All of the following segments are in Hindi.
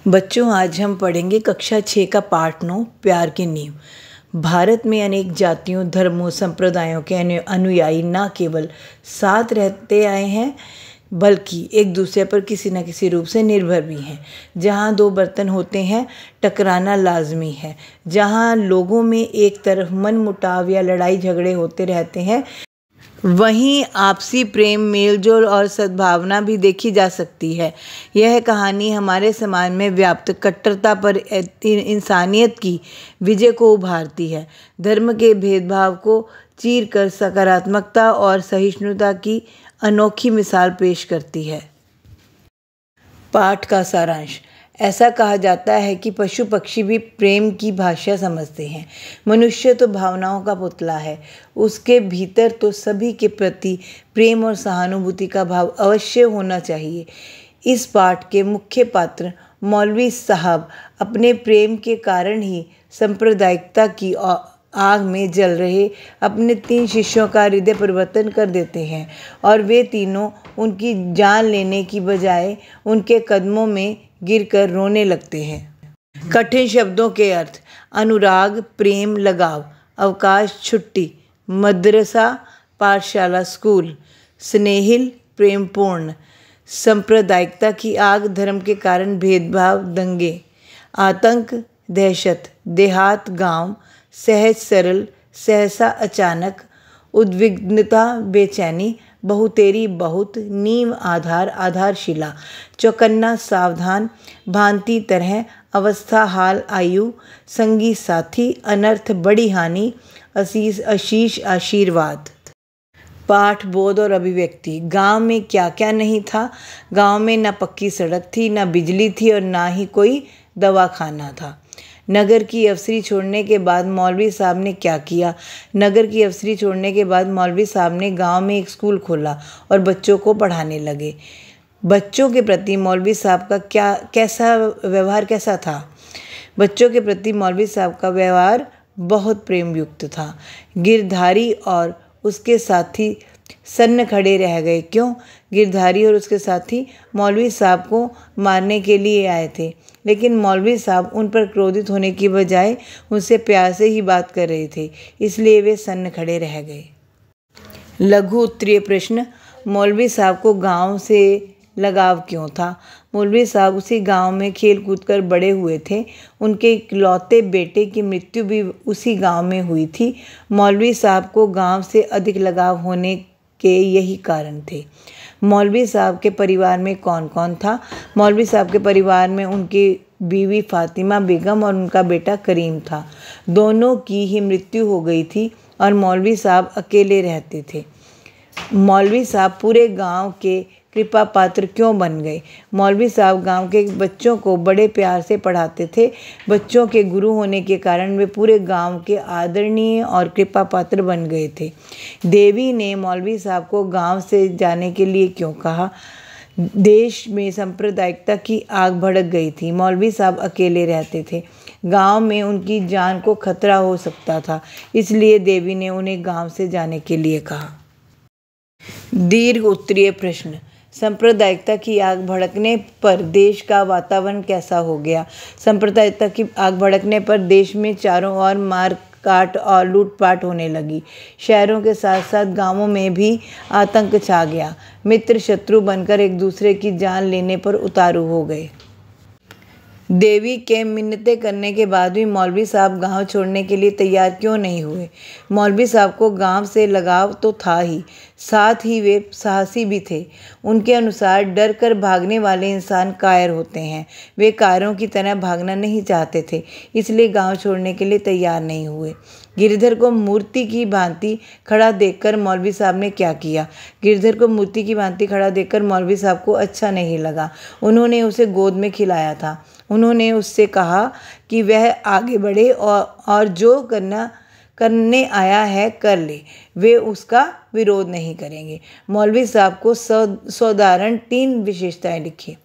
बच्चों, आज हम पढ़ेंगे कक्षा 6 का पाठ 9 प्यार की नींव। भारत में अनेक जातियों, धर्मों, संप्रदायों के अनुयायी न केवल साथ रहते आए हैं बल्कि एक दूसरे पर किसी न किसी रूप से निर्भर भी हैं। जहाँ दो बर्तन होते हैं, टकराना लाजमी है। जहाँ लोगों में एक तरफ मनमुटाव या लड़ाई झगड़े होते रहते हैं, वहीं आपसी प्रेम, मेलजोल और सद्भावना भी देखी जा सकती है। यह कहानी हमारे समाज में व्याप्त कट्टरता पर इंसानियत की विजय को उभारती है। धर्म के भेदभाव को चीर कर सकारात्मकता और सहिष्णुता की अनोखी मिसाल पेश करती है। पाठ का सारांश। ऐसा कहा जाता है कि पशु पक्षी भी प्रेम की भाषा समझते हैं। मनुष्य तो भावनाओं का पुतला है। उसके भीतर तो सभी के प्रति प्रेम और सहानुभूति का भाव अवश्य होना चाहिए। इस पाठ के मुख्य पात्र मौलवी साहब अपने प्रेम के कारण ही सांप्रदायिकता की आग में जल रहे अपने 3 शिष्यों का हृदय परिवर्तन कर देते हैं और वे तीनों उनकी जान लेने की बजाय उनके कदमों में गिरकर रोने लगते हैं। कठिन शब्दों के अर्थ: अनुराग, प्रेम, लगाव, अवकाश, छुट्टी, मदरसा, पाठशाला, स्कूल, स्नेहिल, प्रेमपूर्ण, सांप्रदायिकता की आग, धर्म के कारण भेदभाव, दंगे, आतंक, दहशत, देहात, गांव, सहज सरल, सहसा अचानक, उद्विग्नता, बेचैनी, बहुतेरी बहुत, नींव, आधार, आधारशिला, चौकन्ना, सावधान, भांति, तरह, अवस्था, हाल, आयु, संगी, साथी, अनर्थ, बड़ी हानि, आशीष, आशीर्वाद। पाठ, बोध और अभिव्यक्ति। गांव में क्या क्या नहीं था। गांव में न पक्की सड़क थी, न बिजली थी और ना ही कोई दवाखाना था। नगर की अफसरी छोड़ने के बाद मौलवी साहब ने क्या किया? नगर की अफसरी छोड़ने के बाद मौलवी साहब ने गांव में एक स्कूल खोला और बच्चों को पढ़ाने लगे। बच्चों के प्रति मौलवी साहब का व्यवहार कैसा था? बच्चों के प्रति मौलवी साहब का व्यवहार बहुत प्रेमयुक्त था। गिरधारी और उसके साथी सन्न खड़े रह गए। क्यों? गिरधारी और उसके साथी मौलवी साहब को मारने के लिए आए थे, लेकिन मौलवी साहब उन पर क्रोधित होने की बजाय उनसे प्यार से ही बात कर रहे थे, इसलिए वे सन्न खड़े रह गए। लघु उत्तरीय प्रश्न: मौलवी साहब को गांव से लगाव क्यों था? मौलवी साहब उसी गांव में खेल कूद कर बड़े हुए थे। उनके इकलौते बेटे की मृत्यु भी उसी गांव में हुई थी। मौलवी साहब को गांव से अधिक लगाव होने के यही कारण थे। मौलवी साहब के परिवार में कौन कौन था? मौलवी साहब के परिवार में उनकी बीवी फातिमा बेगम और उनका बेटा करीम था। दोनों की ही मृत्यु हो गई थी और मौलवी साहब अकेले रहते थे। मौलवी साहब पूरे गांव के कृपा पात्र क्यों बन गए? मौलवी साहब गांव के बच्चों को बड़े प्यार से पढ़ाते थे। बच्चों के गुरु होने के कारण वे पूरे गांव के आदरणीय और कृपा पात्र बन गए थे। देवी ने मौलवी साहब को गांव से जाने के लिए क्यों कहा? देश में सांप्रदायिकता की आग भड़क गई थी। मौलवी साहब अकेले रहते थे। गांव में उनकी जान को खतरा हो सकता था, इसलिए देवी ने उन्हें गांव से जाने के लिए कहा। दीर्घ उत्तरीय प्रश्न: सांप्रदायिकता की आग भड़कने पर देश का वातावरण कैसा हो गया? सांप्रदायिकता की आग भड़कने पर देश में चारों ओर मार काट और लूटपाट होने लगी। शहरों के साथ साथ गांवों में भी आतंक छा गया। मित्र शत्रु बनकर एक दूसरे की जान लेने पर उतारू हो गए। देवी के मिन्नतें करने के बाद भी मौलवी साहब गांव छोड़ने के लिए तैयार क्यों नहीं हुए? मौलवी साहब को गांव से लगाव तो था ही, साथ ही वे साहसी भी थे। उनके अनुसार डर कर भागने वाले इंसान कायर होते हैं। वे कायरों की तरह भागना नहीं चाहते थे, इसलिए गांव छोड़ने के लिए तैयार नहीं हुए। गिरधर को मूर्ति की भांति खड़ा देखकर मौलवी साहब ने क्या किया? गिरधर को मूर्ति की भांति खड़ा देखकर मौलवी साहब को अच्छा नहीं लगा। उन्होंने उसे गोद में खिलाया था। उन्होंने उससे कहा कि वह आगे बढ़े और जो करने आया है कर ले। वे उसका विरोध नहीं करेंगे। मौलवी साहब को साधारण 3 विशेषताएं लिखी।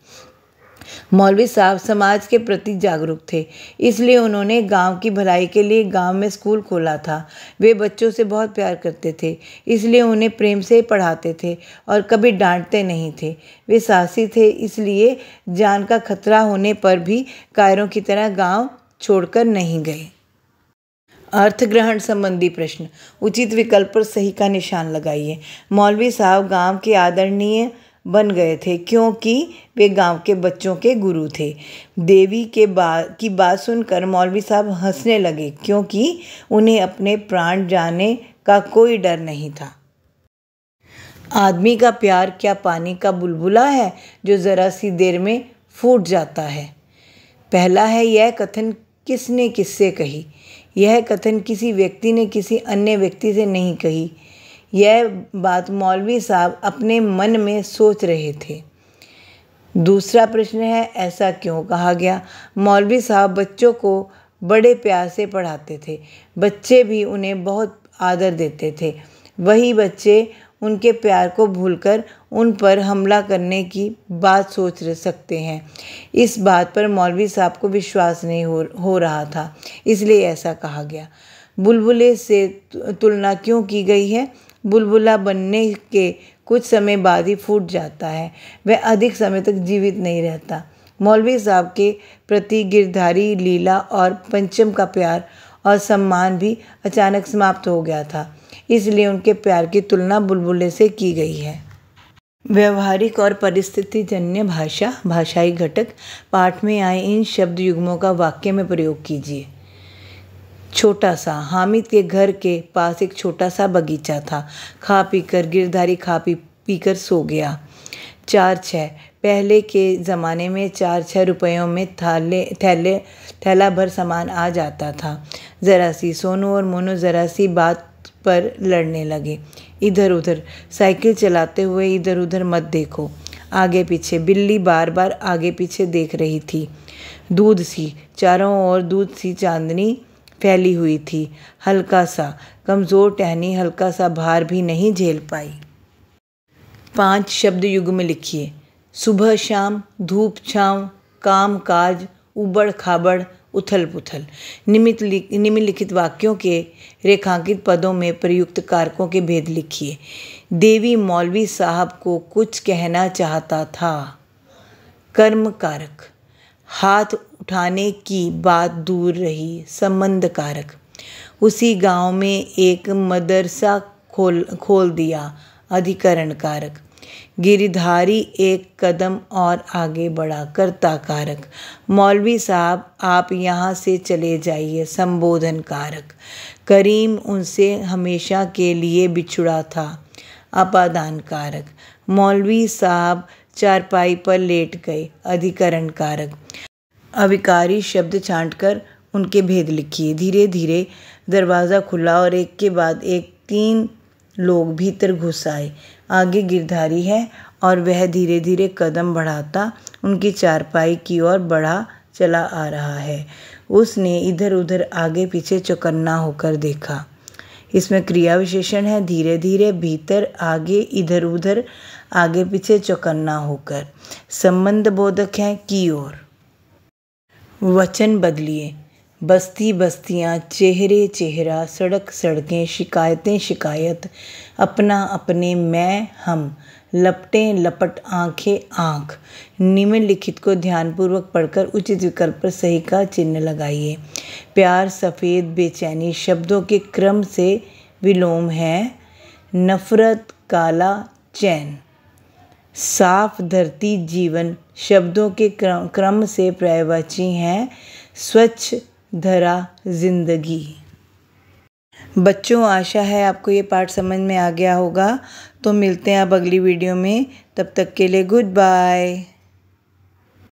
मौलवी साहब समाज के प्रति जागरूक थे, इसलिए उन्होंने गांव की भलाई के लिए गांव में स्कूल खोला था। वे बच्चों से बहुत प्यार करते थे, इसलिए उन्हें प्रेम से पढ़ाते थे और कभी डांटते नहीं थे। वे साहसी थे, इसलिए जान का खतरा होने पर भी कायरों की तरह गांव छोड़कर नहीं गए। अर्थ ग्रहण संबंधी प्रश्न, उचित विकल्प पर सही का निशान लगाइए। मौलवी साहब गांव के आदरणीय बन गए थे क्योंकि वे गांव के बच्चों के गुरु थे। देवी की बात सुनकर मौलवी साहब हंसने लगे क्योंकि उन्हें अपने प्राण जाने का कोई डर नहीं था। आदमी का प्यार क्या पानी का बुलबुला है जो ज़रा सी देर में फूट जाता है। पहला है, यह कथन किसने किससे कही। यह कथन किसी व्यक्ति ने किसी अन्य व्यक्ति से नहीं कही। यह बात मौलवी साहब अपने मन में सोच रहे थे। दूसरा प्रश्न है, ऐसा क्यों कहा गया। मौलवी साहब बच्चों को बड़े प्यार से पढ़ाते थे, बच्चे भी उन्हें बहुत आदर देते थे। वही बच्चे उनके प्यार को भूलकर उन पर हमला करने की बात सोच सकते हैं। इस बात पर मौलवी साहब को विश्वास नहीं हो रहा था, इसलिए ऐसा कहा गया। बुलबुले से तुलना क्यों की गई है। बुलबुला बनने के कुछ समय बाद ही फूट जाता है, वह अधिक समय तक जीवित नहीं रहता। मौलवी साहब के प्रति गिरधारी, लीला और पंचम का प्यार और सम्मान भी अचानक समाप्त हो गया था, इसलिए उनके प्यार की तुलना बुलबुले से की गई है। व्यवहारिक और परिस्थितिजन्य भाषा, भाषाई घटक। पाठ में आए इन शब्द युग्मों का वाक्य में प्रयोग कीजिए। छोटा सा, हामिद के घर के पास एक छोटा सा बगीचा था। खा पीकर, गिरधारी खा पीकर सो गया। 4-6, पहले के ज़माने में 4-6 रुपयों में थैला भर सामान आ जाता था। ज़रा सी, सोनू और मोनू ज़रा सी बात पर लड़ने लगे। इधर उधर, साइकिल चलाते हुए इधर उधर मत देखो। आगे पीछे, बिल्ली बार बार आगे पीछे देख रही थी। दूध सी, चारों ओर दूध सी चांदनी फैली हुई थी। हल्का सा, कमज़ोर टहनी हल्का सा भार भी नहीं झेल पाई। 5 शब्द युग्म लिखिए। सुबह शाम, धूप छाँव, काम काज, उबड़ खाबड़, उथल पुथल। निम्नलिखित वाक्यों के रेखांकित पदों में प्रयुक्त कारकों के भेद लिखिए। देवी मौलवी साहब को कुछ कहना चाहता था। कर्म कारक। हाथ उठाने की बात दूर रही। संबंध कारक। उसी गांव में एक मदरसा खोल दिया। अधिकरण कारक। गिरधारी एक कदम और आगे बढ़ा। कर्ता कारक। मौलवी साहब आप यहाँ से चले जाइए। संबोधन कारक। करीम उनसे हमेशा के लिए बिछुड़ा था। अपादान कारक। मौलवी साहब चारपाई पर लेट गए। अधिकरण कारक। अविकारी शब्द छांटकर उनके भेद लिखिए। धीरे धीरे दरवाज़ा खुला और एक के बाद एक 3 लोग भीतर घुस आए। आगे गिरधारी है और वह धीरे धीरे कदम बढ़ाता उनकी चारपाई की ओर बढ़ा चला आ रहा है। उसने इधर उधर आगे पीछे चौकन्ना होकर देखा। इसमें क्रिया विशेषण है धीरे धीरे, भीतर, आगे, इधर उधर, आगे पीछे चौकन्ना होकर। संबंध बोधक है की ओर। वचन बदलिए। बस्ती बस्तियाँ, चेहरे चेहरा, सड़क सड़कें, शिकायतें शिकायत, अपना अपने, मैं हम, लपटें लपट, आंखें आँख। निम्नलिखित को ध्यानपूर्वक पढ़कर उचित विकल्प पर सही का चिन्ह लगाइए। प्यार, सफ़ेद, बेचैनी शब्दों के क्रम से विलोम है। नफ़रत, काला, चैन। साफ धरती, जीवन शब्दों के क्रम से पर्यायवाची हैं। स्वच्छ धरा, जिंदगी। बच्चों, आशा है आपको ये पाठ समझ में आ गया होगा। तो मिलते हैं अब अगली वीडियो में। तब तक के लिए गुड बाय।